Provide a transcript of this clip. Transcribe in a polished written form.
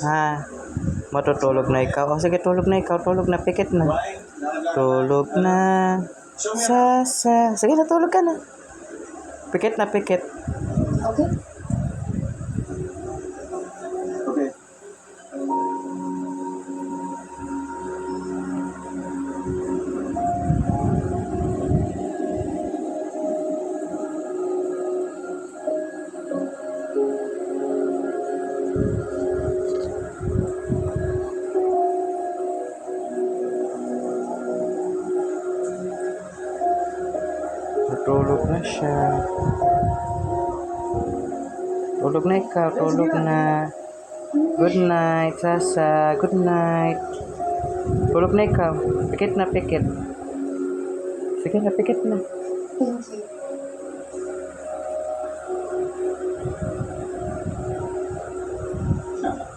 Ha, matutulog na ikaw. O sige, tulog na ikaw. Tulog na, pikit na. Tulog na. Sige na, tulog ka na. Pikit na, pikit. Okay. Okay. Tulog na siya. Tulog na ikaw. Tulog na. Good night, Sasa. Good night. Tulog na ikaw. Pikit na, pikit. Sige na, pikit na. Thank you.